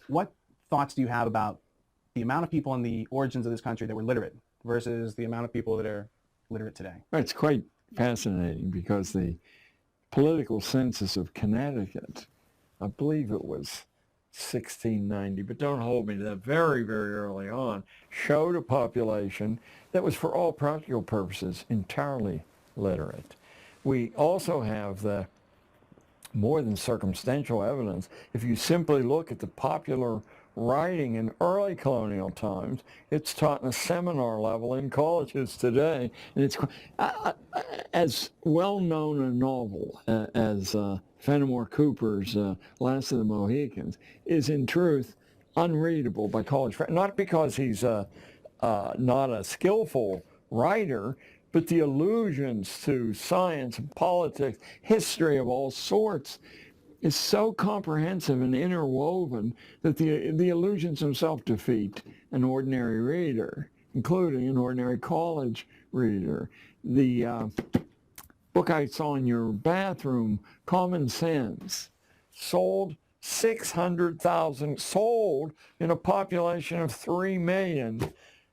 what thoughts do you have about the amount of people in the origins of this country that were literate versus the amount of people that are literate today? It's quite fascinating because the political census of Connecticut, I believe it was 1690, but don't hold me to that, very, very early on, showed a population that was for all practical purposes entirely literate. We also have the more than circumstantial evidence. If you simply look at the popular writing in early colonial times, it's taught in a seminar level in colleges today, and it's as well known a novel as Fenimore Cooper's Last of the Mohicans is in truth unreadable by college friends. Not because he's not a skillful writer, but the allusions to science and politics, history of all sorts, is so comprehensive and interwoven that the allusions themselves defeat an ordinary reader, including an ordinary college reader. The book I saw in your bathroom, Common Sense, sold 600,000, sold in a population of 3 million.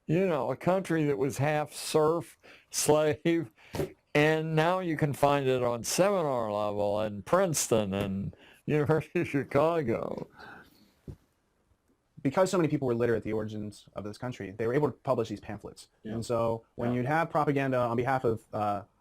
You know, a country that was half serf, slave, and now you can find it on seminar level in Princeton and University of Chicago. Because so many people were literate at the origins of this country, they were able to publish these pamphlets. Yeah. And so when you'd have propaganda on behalf of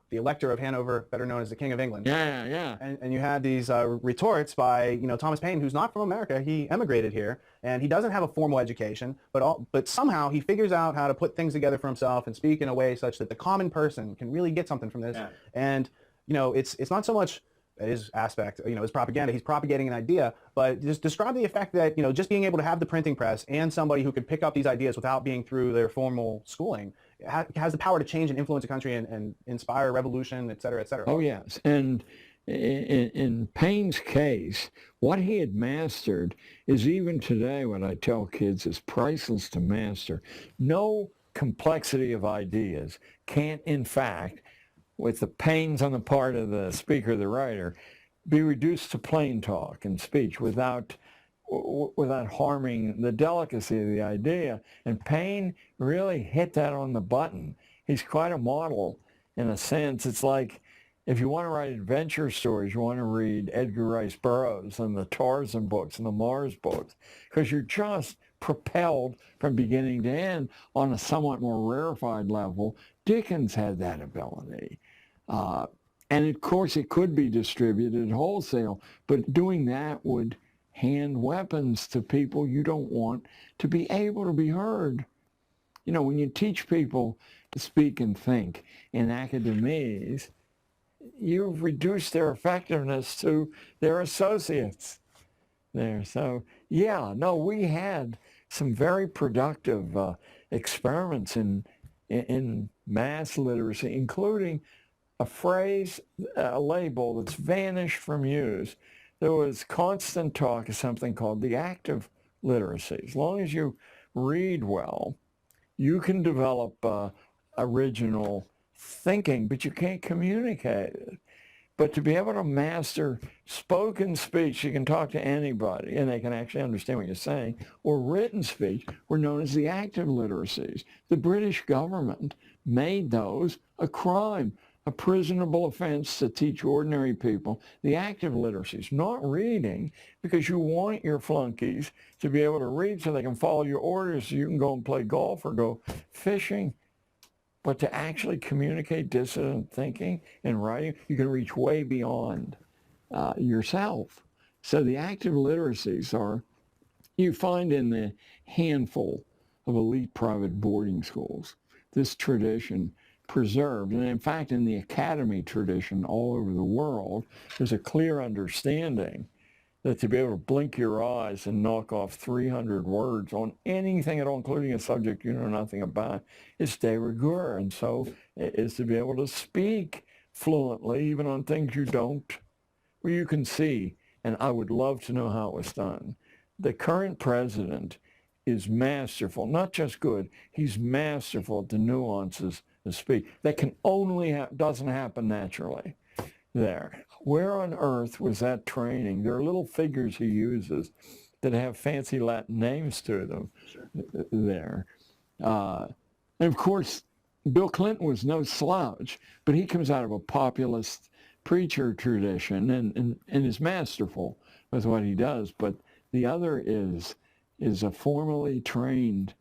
the Elector of Hanover, better known as the King of England. And you had these retorts by, Thomas Paine, who's not from America. He emigrated here, and he doesn't have a formal education, but somehow he figures out how to put things together for himself and speak in a way such that the common person can really get something from this. Yeah. And, it's not so much his aspect, his propaganda. He's propagating an idea, but just describe the effect that, just being able to have the printing press and somebody who could pick up these ideas without being through their formal schooling has the power to change and influence a country and inspire a revolution, et cetera, et cetera. Oh, yes. And in Paine's case, what he had mastered is even today what I tell kids is priceless to master. No complexity of ideas can't, in fact, with the pains on the part of the speaker, the writer, be reduced to plain talk and speech without harming the delicacy of the idea. And Paine really hit that on the button. He's quite a model in a sense. It's like if you want to write adventure stories, you want to read Edgar Rice Burroughs and the Tarzan books and the Mars books, because you're just propelled from beginning to end on a somewhat more rarefied level. Dickens had that ability. And of course it could be distributed wholesale, but doing that would hand weapons to people you don't want to be able to be heard. When you teach people to speak and think in academies, you've reduced their effectiveness to their associates there. So, we had some very productive experiments in mass literacy, including a phrase, a label that's vanished from use. There was constant talk of something called the active literacy. As long as you read well, you can develop original thinking, but you can't communicate it. But to be able to master spoken speech, you can talk to anybody and they can actually understand what you're saying, or written speech were known as the active literacies. The British government made those a crime, a prisonable offense to teach ordinary people the active literacies, not reading, because you want your flunkies to be able to read so they can follow your orders so you can go and play golf or go fishing. But to actually communicate dissident thinking and writing, you can reach way beyond yourself. So the active literacies you find in the handful of elite private boarding schools, this tradition preserved. And in fact, in the academy tradition all over the world, there's a clear understanding that to be able to blink your eyes and knock off 300 words on anything at all, including a subject you know nothing about, is de rigueur. And so is to be able to speak fluently, even on things you don't, well, you can see, and I would love to know how it was done. The current president is masterful, not just good, he's masterful at the nuances of speech. That can only doesn't happen naturally there. Where on earth was that training? There are little figures he uses that have fancy Latin names to them there. And of course, Bill Clinton was no slouch, but he comes out of a populist preacher tradition and is masterful with what he does. But the other is a formally trained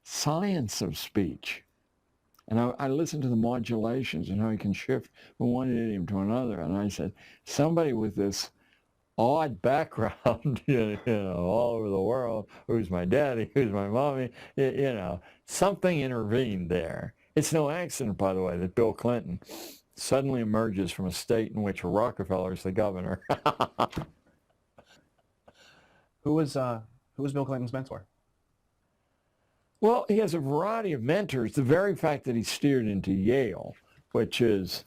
science of speech. And I listened to the modulations and how he can shift from one idiom to another. And I said, somebody with this odd background, all over the world, who's my daddy, who's my mommy, something intervened there. It's no accident, by the way, that Bill Clinton suddenly emerges from a state in which Rockefeller is the governor. Who was Bill Clinton's mentor? Well, he has a variety of mentors. The very fact that he steered into Yale, which is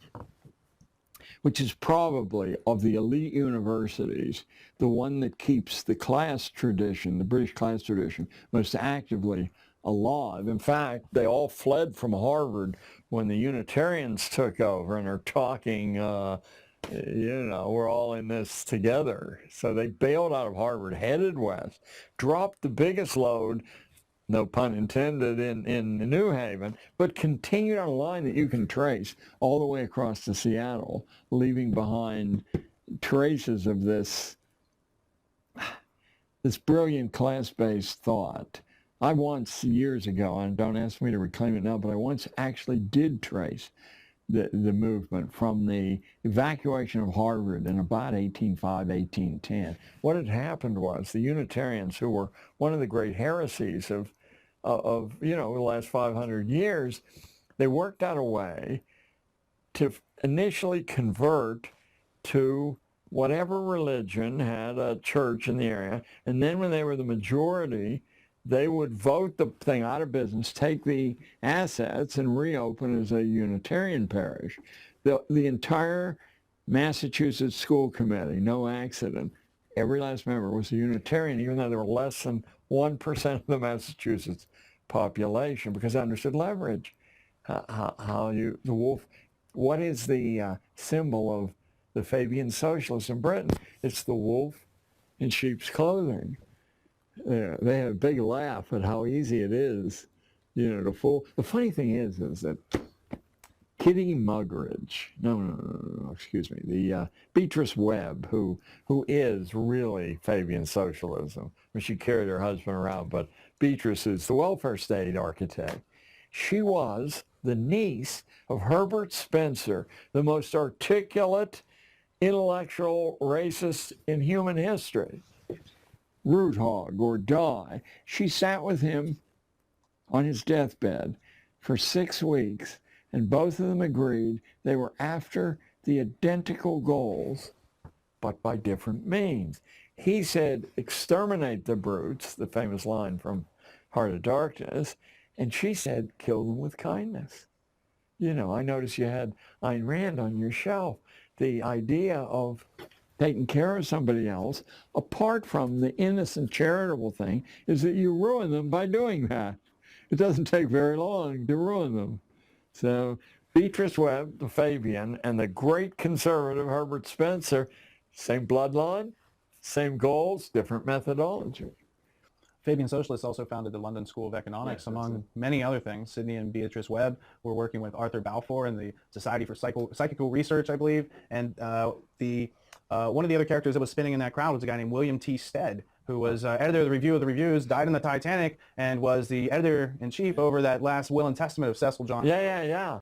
probably, of the elite universities, the one that keeps the class tradition, the British class tradition, most actively alive. In fact, they all fled from Harvard when the Unitarians took over and are talking, we're all in this together. So they bailed out of Harvard, headed west, dropped the biggest load, no pun intended, in New Haven, but continued on a line that you can trace all the way across to Seattle, leaving behind traces of this brilliant class-based thought. I once, years ago, and don't ask me to reclaim it now, but I once actually did trace the movement from the evacuation of Harvard in about 1805, 1810. What had happened was the Unitarians, who were one of the great heresies of the last 500 years, they worked out a way to initially convert to whatever religion had a church in the area, and then when they were the majority, they would vote the thing out of business, take the assets, and reopen as a Unitarian parish. The entire Massachusetts school committee, no accident, every last member was a Unitarian, even though there were less than 1% of the Massachusetts population, because I understood leverage. The wolf, what is the symbol of the Fabian socialists in Britain? It's the wolf in sheep's clothing. They had a big laugh at how easy it is, to fool. The funny thing is that Kitty Muggeridge, excuse me, the Beatrice Webb, who is really Fabian socialism. She carried her husband around, but Beatrice is the welfare state architect. She was the niece of Herbert Spencer, the most articulate, intellectual racist in human history. Root hog or die. She sat with him on his deathbed for 6 weeks, and both of them agreed they were after the identical goals, but by different means. He said, exterminate the brutes, the famous line from Heart of Darkness, and she said, kill them with kindness. I noticed you had Ayn Rand on your shelf. The idea of taking care of somebody else, apart from the innocent charitable thing, is that you ruin them by doing that. It doesn't take very long to ruin them. So Beatrice Webb, the Fabian, and the great conservative Herbert Spencer, same bloodline, same goals, different methodology. Fabian socialists also founded the London School of Economics, among many other things. Sidney and Beatrice Webb were working with Arthur Balfour and the Society for Psychical Research, I believe. And one of the other characters that was spinning in that crowd was a guy named William T. Stead, who was editor of the Review of the Reviews, died in the Titanic, and was the editor-in-chief over that last will and testament of Cecil Johnson. Yeah.